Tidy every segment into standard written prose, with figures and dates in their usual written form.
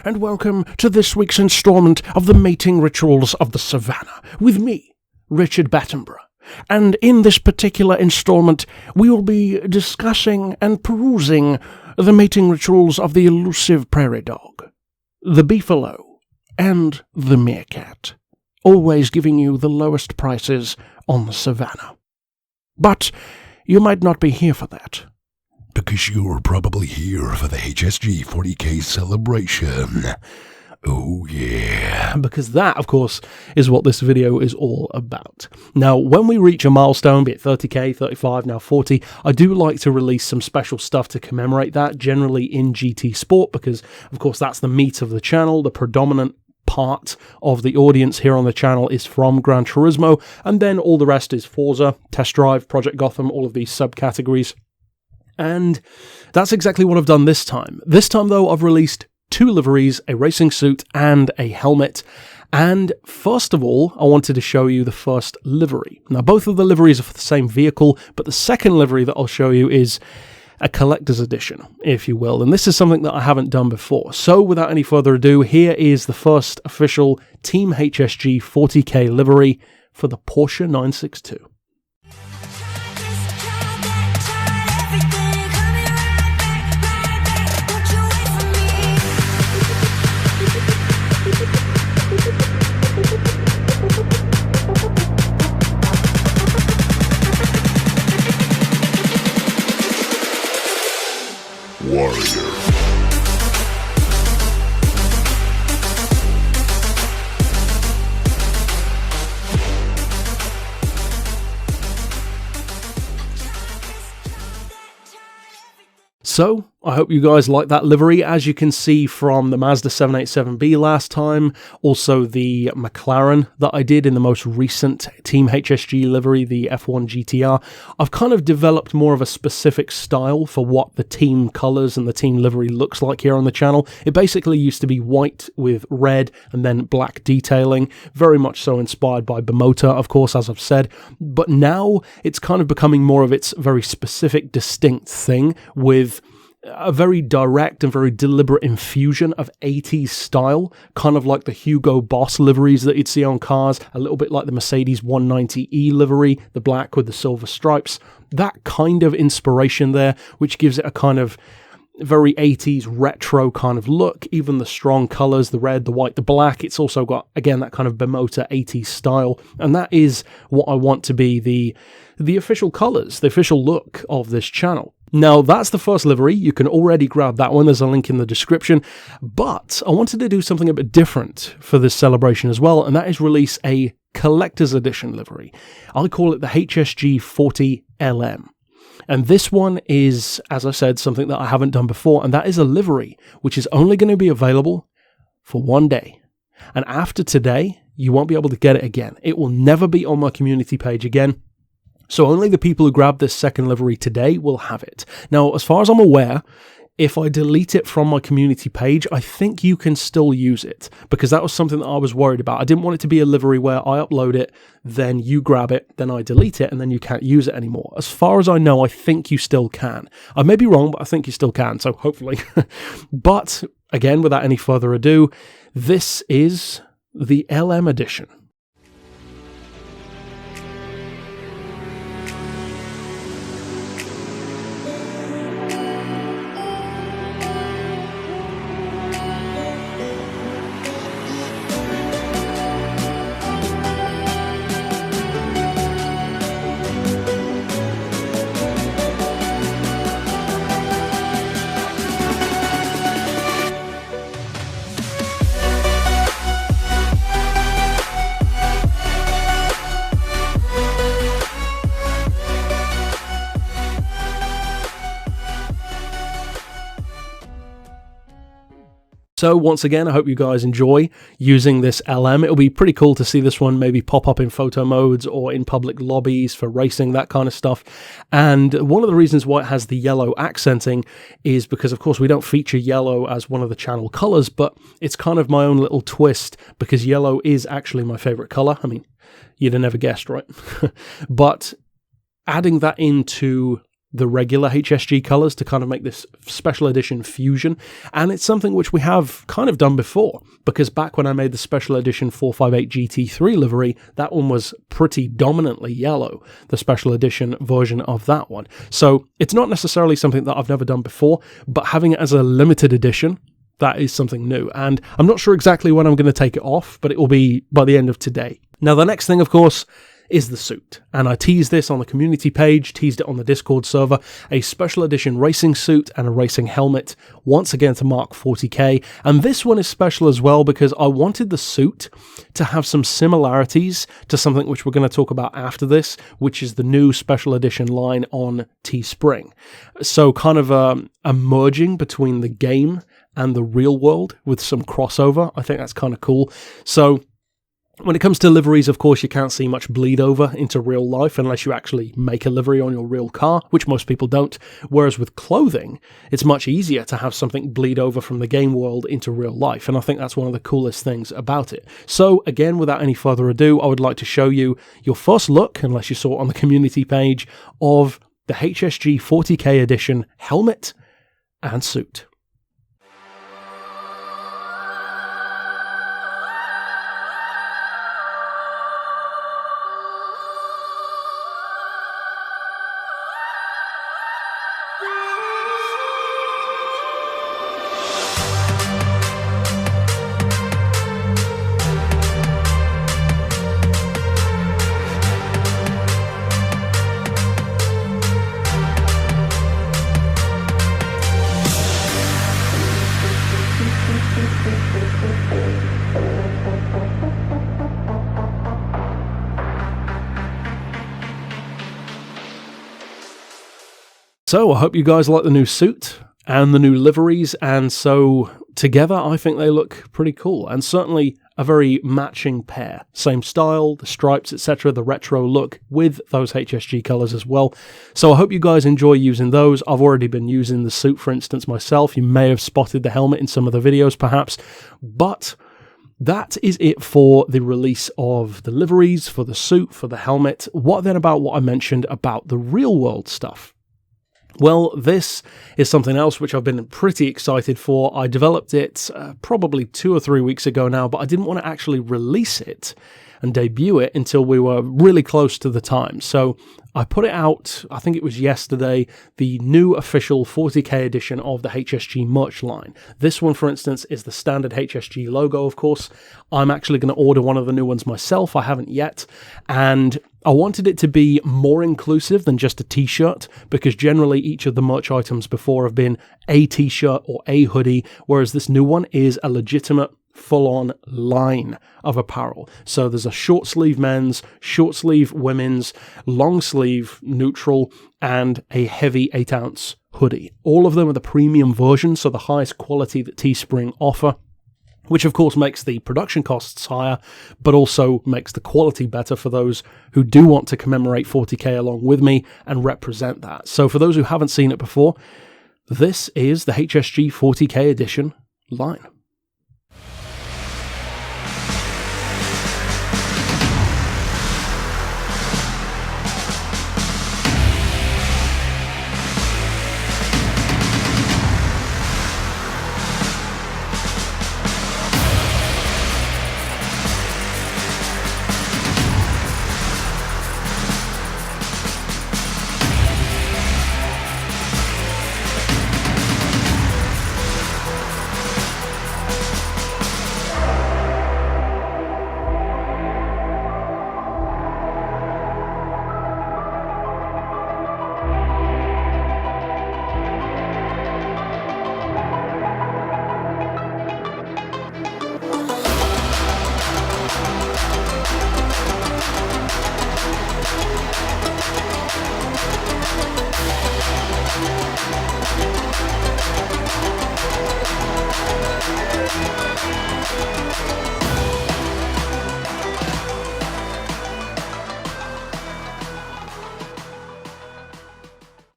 and welcome to this week's instalment of the Mating Rituals of the Savannah, with me, Richard Battenborough. And in this particular instalment, we will be discussing and perusing the mating rituals of the elusive prairie dog, the beefalo, and the meerkat, always giving you the lowest prices on the Savannah. But you might not be here for that. Because you're probably here for the HSG 40K celebration. Oh yeah. Because that, of course, is what this video is all about. Now, when we reach a milestone, be it 30k, 35, now 40, I do like to release some special stuff to commemorate that, generally in GT Sport, because, of course, that's the meat of the channel. The predominant part of the audience here on the channel is from Gran Turismo, and then all the rest is Forza, Test Drive, Project Gotham, all of these subcategories. And that's exactly what I've done this time. This time, though, I've released 2 liveries, a racing suit, and a helmet. And first of all, I wanted to show you the first livery. Now, both of the liveries are for the same vehicle, but the second livery that I'll show you is a collector's edition, if you will. And this is something that I haven't done before. So without any further ado, here is the first official Team HSG 40K livery for the Porsche 962. So, I hope you guys like that livery. As you can see from the Mazda 787B last time, also the McLaren that I did in the most recent Team HSG livery, the F1 GTR, I've kind of developed more of a specific style for what the team colours and the team livery looks like here on the channel. It basically used to be white with red and then black detailing, very much so inspired by Bimota, of course, as I've said, but now it's kind of becoming more of its very specific, distinct thing with a very direct and very deliberate infusion of 80s style, kind of like the Hugo Boss liveries that you'd see on cars, a little bit like the Mercedes 190E livery, the black with the silver stripes, that kind of inspiration there, which gives it a kind of very 80s retro kind of look. Even the strong colours, the red, the white, the black, it's also got, again, that kind of Bimota 80s style, and that is what I want to be the official colours, the official look of this channel. Now, that's the first livery. You can already grab that one. There's a link in the description. But I wanted to do something a bit different for this celebration as well, and that is release a collector's edition livery. I call it the HSG 40 LM. And this one is, as I said, something that I haven't done before, and that is a livery which is only going to be available for one day. And after today, you won't be able to get it again. It will never be on my community page again. So only the people who grab this second livery today will have it. Now, as far as I'm aware, if I delete it from my community page, I think you can still use it, because that was something that I was worried about. I didn't want it to be a livery where I upload it, then you grab it, then I delete it, and then you can't use it anymore. As far as I know, I think you still can. I may be wrong, but I think you still can, so hopefully. But, again, without any further ado, this is the LM edition. So once again, I hope you guys enjoy using this LM. It'll be pretty cool to see this one maybe pop up in photo modes or in public lobbies for racing, that kind of stuff. And one of the reasons why it has the yellow accenting is because, of course, we don't feature yellow as one of the channel colors, but it's kind of my own little twist because yellow is actually my favorite color. I mean, you'd have never guessed, right? But adding that into the regular HSG colors to kind of make this special edition fusion, and it's something which we have kind of done before, because back when I made the special edition 458 GT3 livery, that one was pretty dominantly yellow, the special edition version of that one. So it's not necessarily something that I've never done before, but having it as a limited edition, that is something new, and I'm not sure exactly when I'm going to take it off, but it will be by the end of today. Now, the next thing, of course, is the suit, and I teased this on the community page, teased it on the Discord server, a special edition racing suit and a racing helmet, once again to mark 40k, and this one is special as well because I wanted the suit to have some similarities to something which we're going to talk about after this, which is the new special edition line on Teespring. So kind of a merging between the game and the real world with some crossover. I think that's kind of cool. So when it comes to liveries, of course, you can't see much bleed over into real life unless you actually make a livery on your real car, which most people don't. Whereas with clothing, it's much easier to have something bleed over from the game world into real life, and I think that's one of the coolest things about it. So again, without any further ado, I would like to show you your first look, unless you saw it on the community page, of the HSG 40k edition helmet and suit. So I hope you guys like the new suit and the new liveries, and so together I think they look pretty cool, and certainly a very matching pair. Same style, the stripes, etc., the retro look with those HSG colours as well. So I hope you guys enjoy using those. I've already been using the suit, for instance, myself. You may have spotted the helmet in some of the videos perhaps, but that is it for the release of the liveries, for the suit, for the helmet. What then about what I mentioned about the real world stuff? Well, this is something else which I've been pretty excited for. I developed it probably 2 or 3 weeks ago now, but I didn't want to actually release it and debut it until we were really close to the time. So I put it out, I think it was yesterday, the new official 40k edition of the HSG merch line. This one, for instance, is the standard HSG logo, of course. I'm actually going to order one of the new ones myself. I haven't yet. And I wanted it to be more inclusive than just a t-shirt, because generally each of the merch items before have been a t-shirt or a hoodie, whereas this new one is a legitimate full-on line of apparel. So there's a short sleeve men's, short sleeve women's, long sleeve neutral, and a heavy 8-ounce hoodie. All of them are the premium version, so the highest quality that Teespring offer, which of course makes the production costs higher, but also makes the quality better for those who do want to commemorate 40k along with me and represent that. So for those who haven't seen it before, this is the HSG 40k edition line.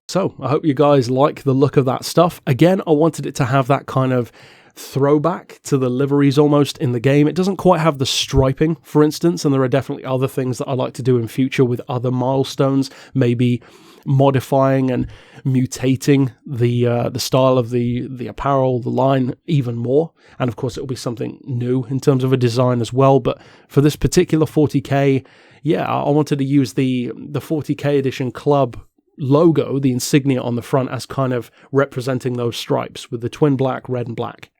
So I hope you guys like the look of that stuff. Again, I wanted it to have that kind of throwback to the liveries almost in the game. It doesn't quite have the striping, for instance, and there are definitely other things that I like to do in future with other milestones, maybe modifying and mutating the style of the apparel, the line even more. And of course, it will be something new in terms of a design as well. But for this particular 40K, yeah, I wanted to use the 40K edition club logo, the insignia on the front, as kind of representing those stripes with the twin black, red and black.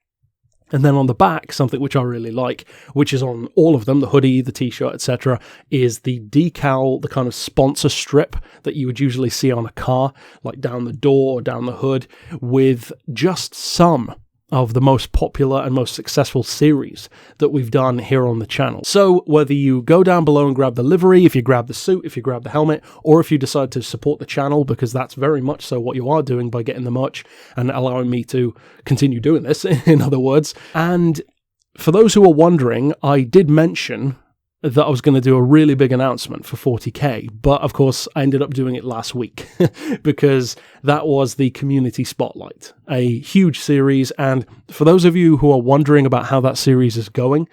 And then on the back, something which I really like, which is on all of them, the hoodie, the t-shirt, etc., is the decal, the kind of sponsor strip that you would usually see on a car, like down the door or down the hood, with just some of the most popular and most successful series that we've done here on the channel. So whether you go down below and grab the livery, if you grab the suit, if you grab the helmet, or if you decide to support the channel, because that's very much so what you are doing by getting the merch and allowing me to continue doing this, in other words. And for those who are wondering, I did mention that I was going to do a really big announcement for 40K, but of course I ended up doing it last week because that was the Community Spotlight, a huge series. And for those of you who are wondering about how that series is going,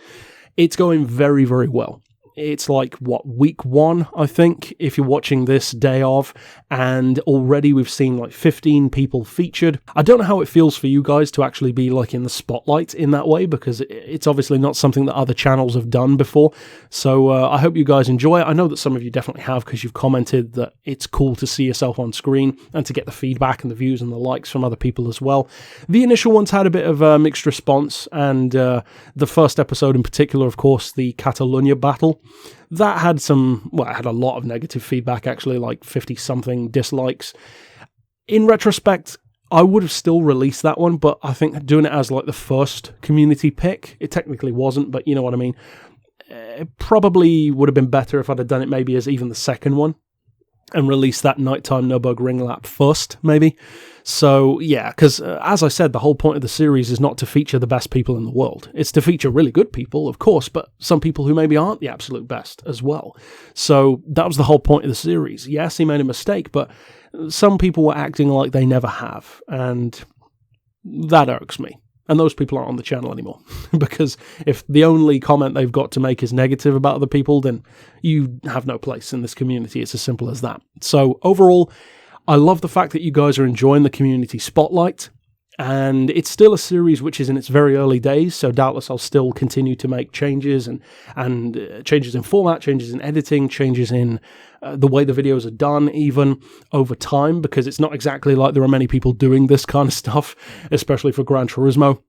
it's going very, very well. It's like, week 1, I think, if you're watching this day of, and already we've seen like 15 people featured. I don't know how it feels for you guys to actually be like in the spotlight in that way, because it's obviously not something that other channels have done before. So I hope you guys enjoy it. I know that some of you definitely have, because you've commented that it's cool to see yourself on screen and to get the feedback and the views and the likes from other people as well. The initial ones had a bit of a mixed response, and the first episode in particular, of course, the Catalonia battle, that had had a lot of negative feedback, actually, like 50-something dislikes. In retrospect, I would have still released that one, but I think doing it as like the first community pick, it technically wasn't, but you know what I mean. It probably would have been better if I'd have done it maybe as even the second one and released that nighttime Nürburgring lap first, maybe. So, yeah, because as I said, the whole point of the series is not to feature the best people in the world. It's to feature really good people, of course, but some people who maybe aren't the absolute best as well. So that was the whole point of the series. Yes, he made a mistake, but some people were acting like they never have, and that irks me. And those people aren't on the channel anymore. Because if the only comment they've got to make is negative about other people, then you have no place in this community. It's as simple as that. So overall, I love the fact that you guys are enjoying the Community Spotlight. And it's still a series which is in its very early days, so doubtless I'll still continue to make changes and changes in format, changes in editing, changes in the way the videos are done even over time, because it's not exactly like there are many people doing this kind of stuff, especially for Gran Turismo.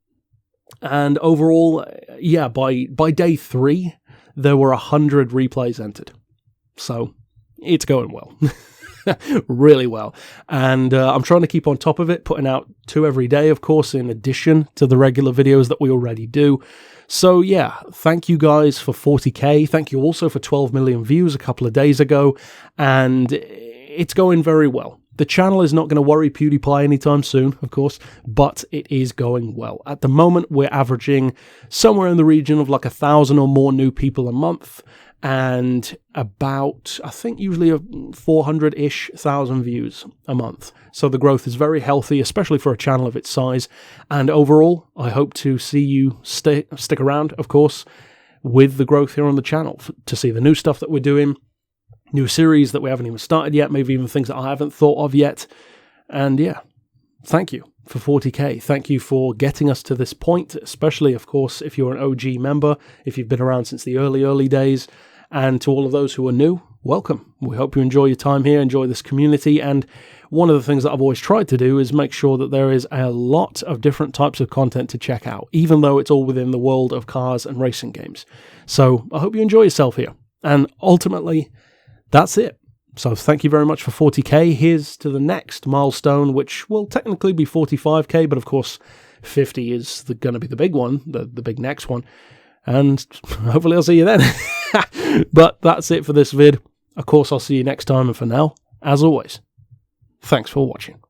And overall, yeah, by day 3, there were 100 replays entered. So it's going well. Really well. And I'm trying to keep on top of it, putting out 2 every day, of course, in addition to the regular videos that we already do. So yeah, thank you guys for 40K. Thank you also for 12 million views a couple of days ago. And it's going very well. The channel is not going to worry PewDiePie anytime soon, of course, but it is going well. At the moment, we're averaging somewhere in the region of like 1,000 or more new people a month, and about, I think, usually 400-ish thousand views a month. So the growth is very healthy, especially for a channel of its size. And overall, I hope to see you stick around, of course, with the growth here on the channel, to see the new stuff that we're doing, new series that we haven't even started yet, maybe even things that I haven't thought of yet. And yeah, thank you for 40K. Thank you for getting us to this point, especially, of course, if you're an OG member, if you've been around since the early days. And to all of those who are new, welcome. We hope you enjoy your time here, enjoy this community. And one of the things that I've always tried to do is make sure that there is a lot of different types of content to check out, even though it's all within the world of cars and racing games. So I hope you enjoy yourself here. And ultimately, that's it. So thank you very much for 40K. Here's to the next milestone, which will technically be 45K, but of course 50 is going to be the big one, the big next one. And hopefully I'll see you then. But that's it for this vid. Of course, I'll see you next time. And for now, as always, thanks for watching.